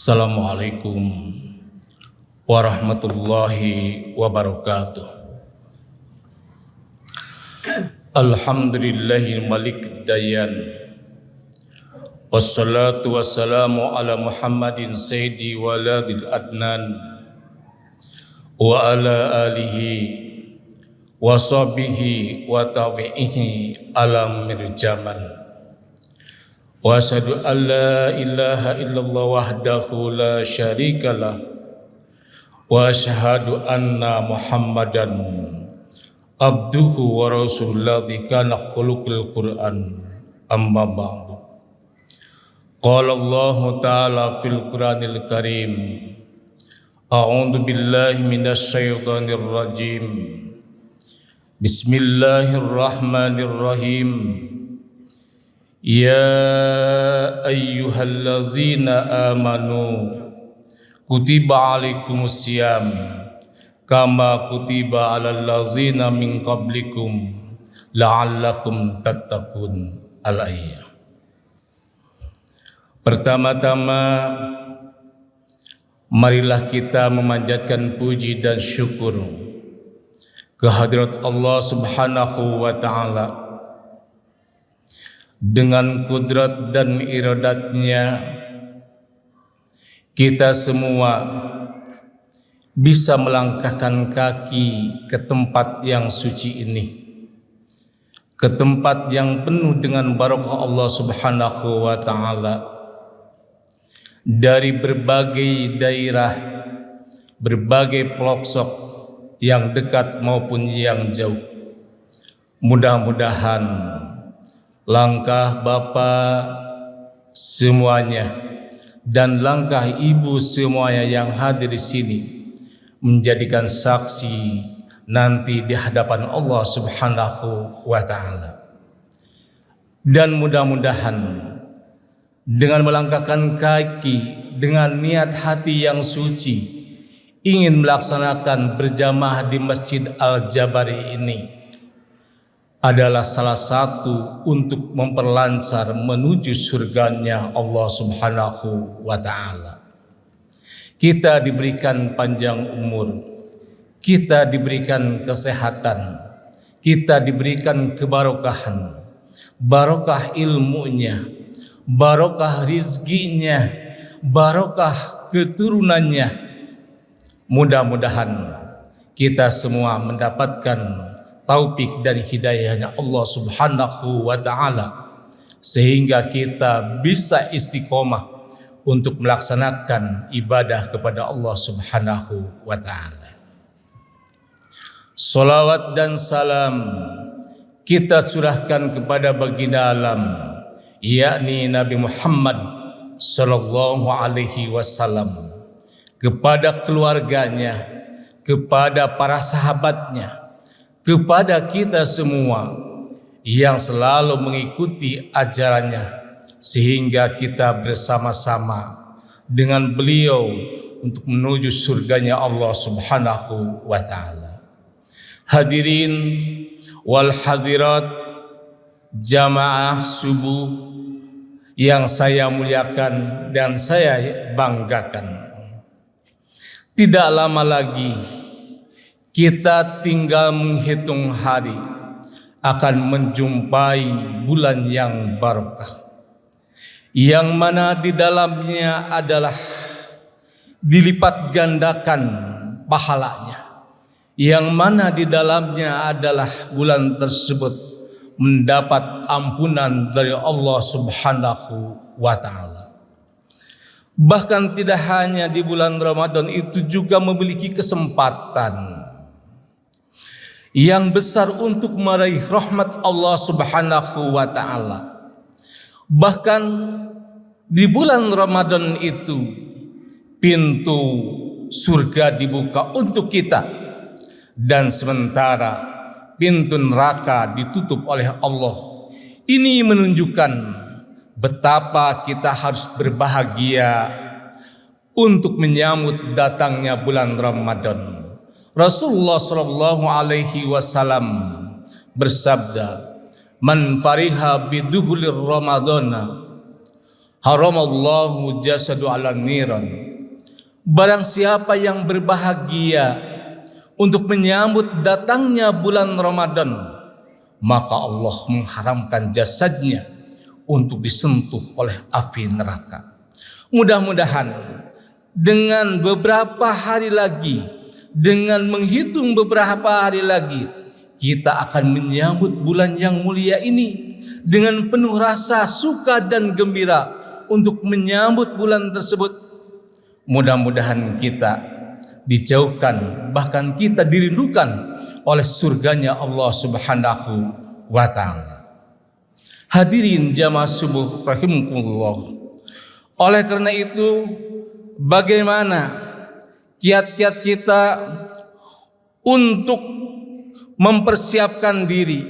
Assalamualaikum warahmatullahi wabarakatuh. Alhamdulillahil malik dayan, wassalatu wassalamu ala Muhammadin sayyidi waladil adnan, wa ala alihi wa sahbihi wa tabi'ihi alam mirjaman. Wa asyhadu an la ilaha illallah wahdahu la syarikalah wa asyhadu anna Muhammadan abduhu wa rasuluhu kana khuluqul Qur'an amma ba'du. Qala Allah ta'ala fil Qur'anil Karim, a'udzu billahi minasy syaithanir rajim. Bismillahirrahmanirrahim. Ya ayyuhallazina amanu kutiba alaikumusiyam kama kutiba alal ladzina min qablikum la'allakum tattaqun. Al-ayat. Pertama-tama marilah kita memanjatkan puji dan syukur kehadirat Allah Subhanahu wa ta'ala. Dengan kudrat dan iradatnya kita semua bisa melangkahkan kaki ke tempat yang suci ini, ke tempat yang penuh dengan barakah Allah Subhanahu wa ta'ala. Dari berbagai daerah, berbagai pelosok yang dekat maupun yang jauh, mudah-mudahan langkah Bapak semuanya dan langkah Ibu semuanya yang hadir di sini menjadikan saksi nanti di hadapan Allah Subhanahu wa ta'ala. Dan mudah-mudahan dengan melangkahkan kaki dengan niat hati yang suci ingin melaksanakan berjamaah di Masjid Al-Jabari ini adalah salah satu untuk memperlancar menuju surganya Allah Subhanahu wa ta'ala. Kita diberikan panjang umur, kita diberikan kesehatan, kita diberikan kebarokahan, barokah ilmunya, barokah rizkinya, barokah keturunannya. Mudah-mudahan kita semua mendapatkan taufik dan hidayahnya Allah Subhanahu wa ta'ala sehingga kita bisa istiqomah untuk melaksanakan ibadah kepada Allah Subhanahu wa ta'ala. Salawat dan salam kita curahkan kepada baginda alam, yakni Nabi Muhammad sallallahu alaihi wasallam, kepada keluarganya, kepada para sahabatnya, kepada kita semua yang selalu mengikuti ajarannya sehingga kita bersama-sama dengan beliau untuk menuju surganya Allah Subhanahu wa ta'ala. Hadirin wal hadirat jamaah subuh yang saya muliakan dan saya banggakan. Tidak lama lagi kita tinggal menghitung hari akan menjumpai bulan yang barakah, yang mana di dalamnya adalah dilipat gandakan pahalanya, yang mana di dalamnya adalah bulan tersebut mendapat ampunan dari Allah Subhanahu wa ta'ala. Bahkan tidak hanya di bulan Ramadan itu juga memiliki kesempatan yang besar untuk meraih rahmat Allah Subhanahu wa ta'ala. Bahkan di bulan Ramadan itu pintu surga dibuka untuk kita, dan sementara pintu neraka ditutup oleh Allah. Ini menunjukkan betapa kita harus berbahagia untuk menyambut datangnya bulan Ramadan. Rasulullah sallallahu alaihi wasallam bersabda, "Man fariha biduhulir Ramadana haramallahu jasadu ala niran. Barang siapa yang berbahagia untuk menyambut datangnya bulan Ramadan, maka Allah mengharamkan jasadnya untuk disentuh oleh api neraka. Mudah-mudahan dengan beberapa hari lagi, dengan menghitung beberapa hari lagi, kita akan menyambut bulan yang mulia ini dengan penuh rasa suka dan gembira untuk menyambut bulan tersebut. Mudah-mudahan kita dijauhkan, bahkan kita dirindukan oleh surganya Allah Subhanahu wa ta'ala. Hadirin jamaah subuh rahimakumullah. Oleh karena itu, bagaimana kiat-kiat kita untuk mempersiapkan diri,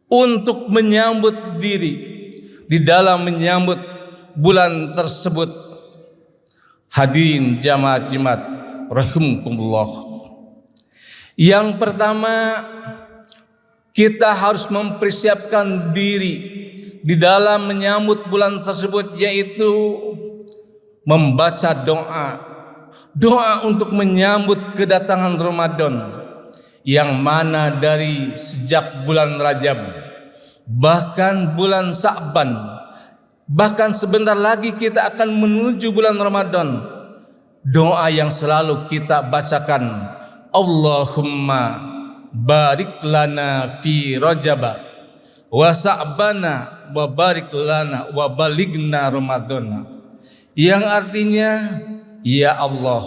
untuk menyambut diri di dalam menyambut bulan tersebut? Hadirin jamaah rahimakumullah. Yang pertama, kita harus mempersiapkan diri di dalam menyambut bulan tersebut, yaitu membaca doa untuk menyambut kedatangan Ramadan, yang mana dari sejak bulan Rajab, bahkan bulan Sa'ban, bahkan sebentar lagi kita akan menuju bulan Ramadan. Doa yang selalu kita bacakan, Allahumma barik lana fi Rajab wa Sa'bana wa barik lana wa balighna Ramadana, yang artinya, ya Allah,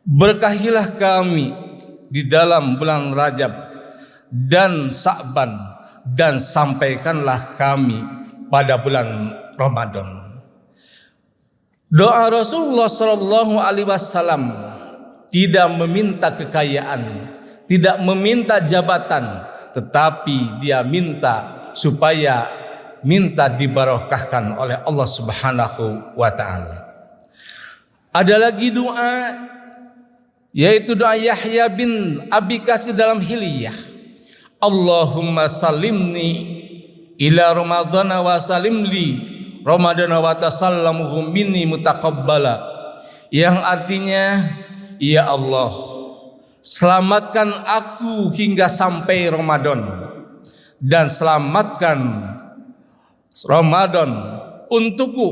berkahilah kami di dalam bulan Rajab dan Sa'ban, dan sampaikanlah kami pada bulan Ramadan. Doa Rasulullah SAW tidak meminta kekayaan, tidak meminta jabatan, tetapi dia minta supaya dibarokahkan oleh Allah Subhanahu wa ta'ala. Ada lagi doa, yaitu doa Yahya bin Abi Kasir dalam Hiliyah. Allahumma salimni ila Ramadana wa salimli Ramadana wa tasallamuhu minni mutaqabbala, yang artinya, ya Allah, selamatkan aku hingga sampai Ramadan, dan selamatkan Ramadan untukku,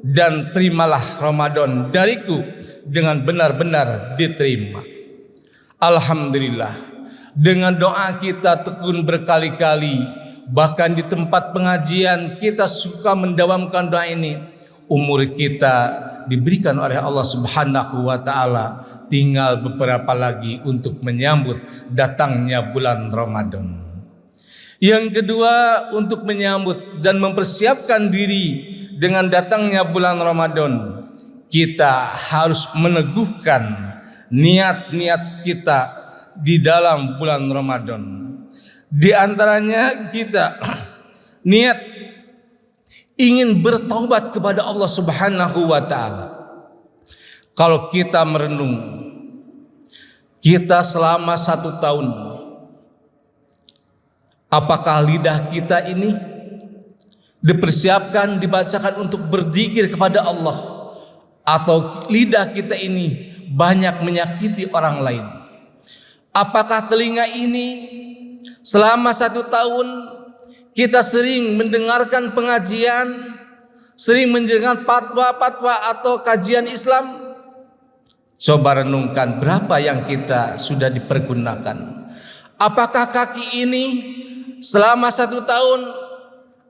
dan terimalah Ramadan dariku dengan benar-benar diterima. Alhamdulillah, dengan doa kita tekun berkali-kali, bahkan di tempat pengajian kita suka mendawamkan doa ini. Umur kita diberikan oleh Allah Subhanahu wa ta'ala, tinggal beberapa lagi untuk menyambut datangnya bulan Ramadan. Yang kedua, untuk menyambut dan mempersiapkan diri dengan datangnya bulan Ramadan, kita harus meneguhkan niat-niat kita di dalam bulan Ramadan. Di antaranya kita niat ingin bertaubat kepada Allah Subhanahu wa ta'ala. Kalau kita merenung, kita selama 1 tahun, apakah lidah kita ini dipersiapkan, dibacakan untuk berzikir kepada Allah, atau lidah kita ini banyak menyakiti orang lain? Apakah telinga ini selama 1 tahun kita sering mendengarkan pengajian, sering mendengarkan fatwa-fatwa atau kajian Islam? Coba renungkan berapa yang kita sudah dipergunakan. Apakah kaki ini selama 1 tahun,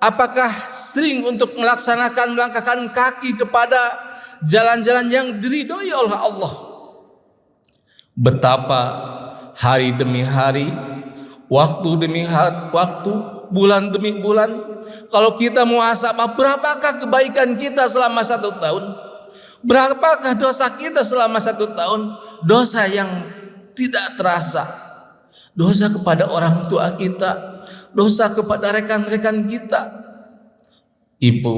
apakah sering untuk melangkahkan kaki kepada jalan-jalan yang diridhoi oleh Allah? Betapa hari demi hari, waktu demi waktu, bulan demi bulan, kalau kita muhasabah berapakah kebaikan kita selama 1 tahun, berapakah dosa kita selama 1 tahun, dosa yang tidak terasa, dosa kepada orang tua kita, dosa kepada rekan-rekan kita. Ibu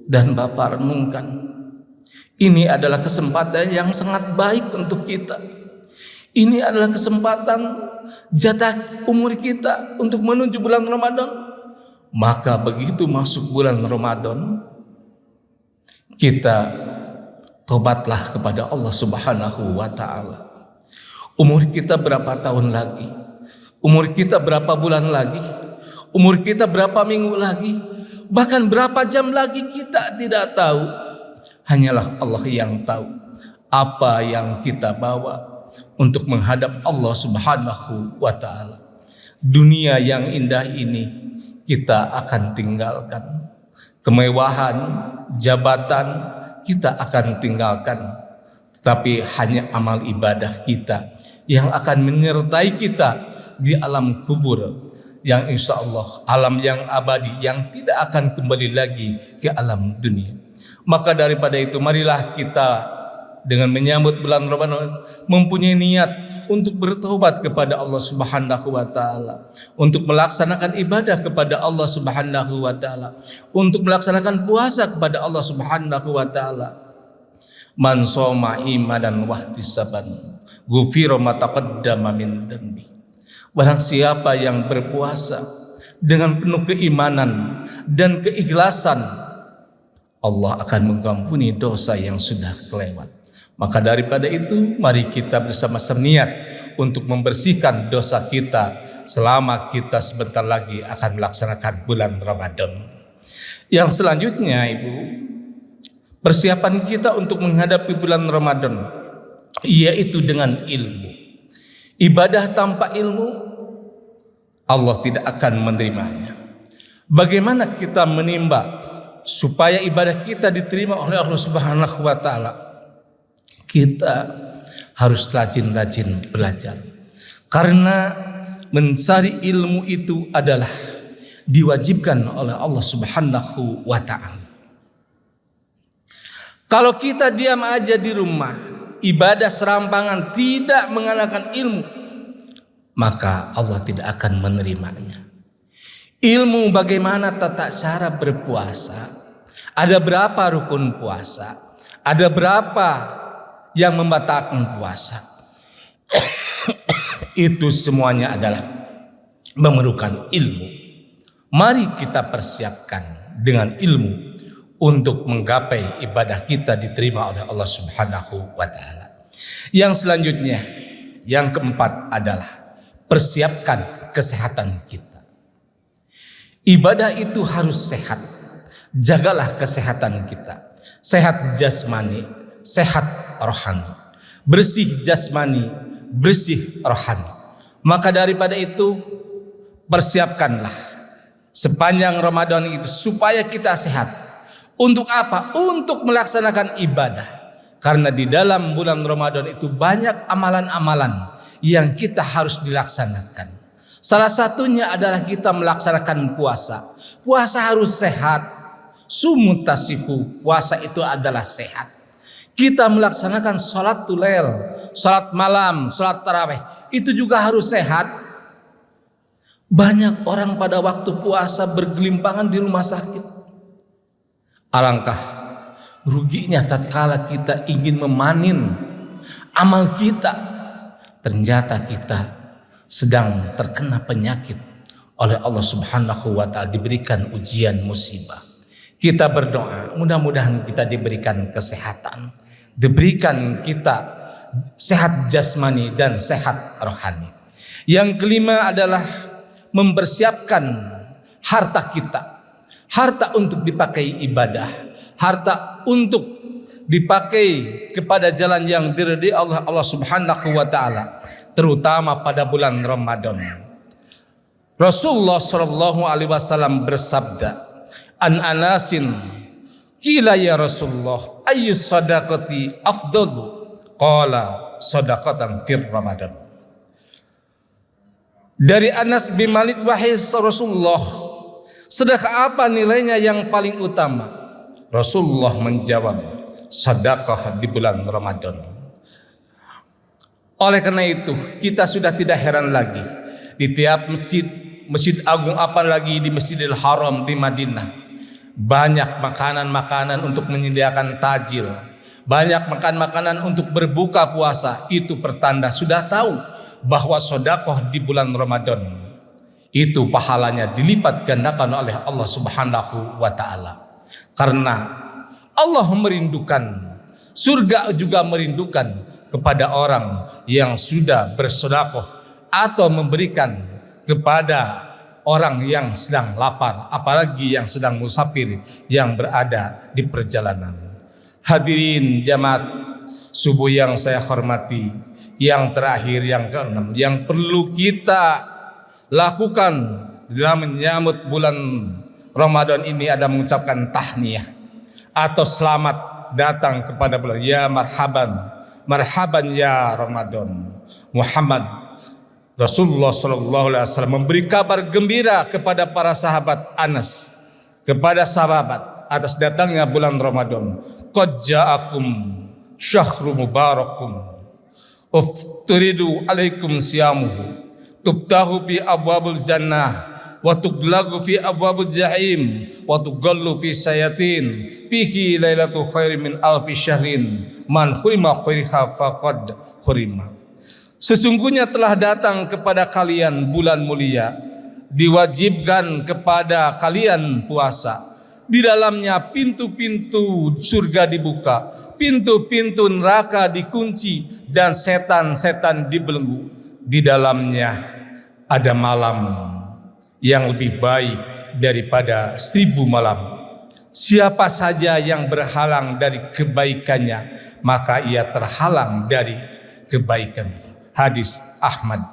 dan bapak, renungkan, ini adalah kesempatan yang sangat baik untuk kita. Ini adalah kesempatan jatah umur kita untuk menuju bulan Ramadan. Maka begitu masuk bulan Ramadan, kita tobatlah kepada Allah Subhanahu wa ta'ala. Umur kita berapa tahun lagi? Umur kita berapa bulan lagi? Umur kita berapa minggu lagi? Bahkan berapa jam lagi kita tidak tahu. Hanyalah Allah yang tahu apa yang kita bawa untuk menghadap Allah Subhanahu wa ta'ala. Dunia yang indah ini kita akan tinggalkan. Kemewahan, jabatan kita akan tinggalkan. Tetapi hanya amal ibadah kita yang akan menyertai kita di alam kubur, yang insya Allah alam yang abadi, yang tidak akan kembali lagi ke alam dunia. Maka daripada itu, marilah kita dengan menyambut bulan Ramadan mempunyai niat untuk bertobat kepada Allah Subhanahu wa ta'ala, untuk melaksanakan ibadah kepada Allah Subhanahu wa ta'ala, untuk melaksanakan puasa kepada Allah Subhanahu wa ta'ala. Man shoma imanan wahtisaban ghufira ma taqaddama min dhanbi. Barang siapa yang berpuasa dengan penuh keimanan dan keikhlasan, Allah akan mengampuni dosa yang sudah kelewat. Maka daripada itu, mari kita bersama-sama niat untuk membersihkan dosa kita selama kita sebentar lagi akan melaksanakan bulan Ramadan. Yang selanjutnya, Ibu, persiapan kita untuk menghadapi bulan Ramadan yaitu dengan ilmu. Ibadah tanpa ilmu Allah tidak akan menerimanya. Bagaimana kita menimba supaya ibadah kita diterima oleh Allah Subhanahu wa ta'ala? Kita harus rajin-rajin belajar. Karena mencari ilmu itu adalah diwajibkan oleh Allah Subhanahu wa ta'ala. Kalau kita diam aja di rumah, ibadah serampangan, tidak mengenakan ilmu, maka Allah tidak akan menerimanya. Ilmu bagaimana tata cara berpuasa, ada berapa rukun puasa, ada berapa yang membatalkan puasa. Itu semuanya adalah memerlukan ilmu. Mari kita persiapkan dengan ilmu untuk menggapai ibadah kita diterima oleh Allah Subhanahu wa ta'ala. Yang selanjutnya, yang keempat adalah persiapkan kesehatan kita. Ibadah itu harus sehat. Jagalah kesehatan kita. Sehat jasmani, sehat rohani. Bersih jasmani, bersih rohani. Maka daripada itu, persiapkanlah sepanjang Ramadan itu supaya kita sehat. Untuk apa? Untuk melaksanakan ibadah. Karena di dalam bulan Ramadan itu banyak amalan-amalan yang kita harus dilaksanakan. Salah satunya adalah kita melaksanakan puasa. Puasa harus sehat. Sumu tasihu, puasa itu adalah sehat. Kita melaksanakan sholat tulail, sholat malam, sholat tarawih, itu juga harus sehat. Banyak orang pada waktu puasa bergelimpangan di rumah sakit. Alangkah ruginya tatkala kita ingin memanen amal kita, ternyata kita sedang terkena penyakit oleh Allah Subhanahu wa ta'ala, diberikan ujian musibah. Kita berdoa, mudah-mudahan kita diberikan kesehatan, diberikan kita sehat jasmani dan sehat rohani. Yang kelima adalah mempersiapkan harta kita. Harta untuk dipakai ibadah, harta untuk dipakai kepada jalan yang diridhai Allah Subhanahu wa ta'ala, terutama pada bulan Ramadan. Rasulullah sallallahu alaihi wasallam bersabda, An Anasin qila ya Rasulullah ayyu sadaqati afdalu, qala sadaqatan fir Ramadan. Dari Anas bin Malik, wahai Rasulullah, sedekah apa nilainya yang paling utama? Rasulullah menjawab, sedekah di bulan Ramadan. Oleh karena itu, kita sudah tidak heran lagi di tiap masjid agung, apalagi di Masjidil Haram di Madinah, banyak makanan-makanan untuk menyediakan tajil, banyak makan makanan untuk berbuka puasa. Itu pertanda sudah tahu bahwa sedekah di bulan Ramadan itu pahalanya dilipat gandakan oleh Allah Subhanahu wa taala. Karena Allah merindukan, surga juga merindukan kepada orang yang sudah bersedekah atau memberikan kepada orang yang sedang lapar, apalagi yang sedang musafir yang berada di perjalanan. Hadirin jamaat subuh yang saya hormati, yang terakhir yang keenam yang perlu kita lakukan dalam menyambut bulan Ramadan ini adalah mengucapkan tahniyah atau selamat datang kepada bulan. Ya marhaban, marhaban ya Ramadan. Muhammad Rasulullah SAW memberi kabar gembira kepada para sahabat Anas, kepada sahabat atas datangnya bulan Ramadan. Qad ja'akum syahru mubarakum ufturidu alaikum siyamuhu tubtahu fi abwabul jannah wa tuglagu fi abwabul jahim wa tugallu fi sayatin fihi lailatu khairin min alfi syahrin man hurima khairiha faqad hurima. Sesungguhnya telah datang kepada kalian bulan mulia, diwajibkan kepada kalian puasa. Di dalamnya pintu-pintu surga dibuka, pintu-pintu neraka dikunci, dan setan-setan dibelenggu. Di dalamnya ada malam yang lebih baik daripada 1000 malam. Siapa saja yang berhalang dari kebaikannya, maka ia terhalang dari kebaikan. Hadis Ahmad.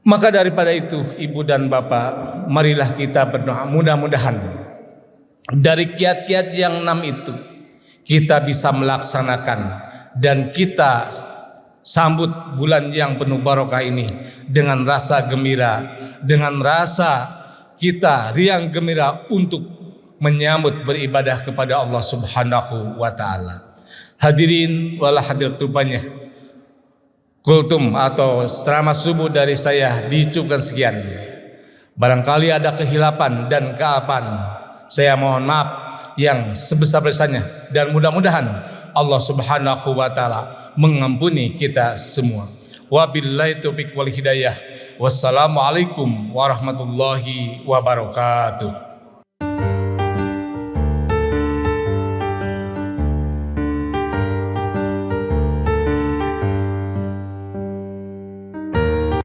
Maka daripada itu, ibu dan bapak, marilah kita berdoa mudah-mudahan dari kiat-kiat yang 6 itu kita bisa melaksanakan, dan kita sambut bulan yang penuh barokah ini dengan rasa gembira, dengan rasa kita riang gembira untuk menyambut beribadah kepada Allah Subhanahu wa taala. Hadirin wala hadir tubanya, kultum atau ceramah subuh dari saya dicukupkan sekian. Barangkali ada kehilapan dan keapan, saya mohon maaf yang sebesar-besarnya, dan mudah-mudahan Allah Subhanahu wa taala mengampuni kita semua. Wabillahi taufiq wal hidayah. Wassalamualaikum warahmatullahi wabarakatuh.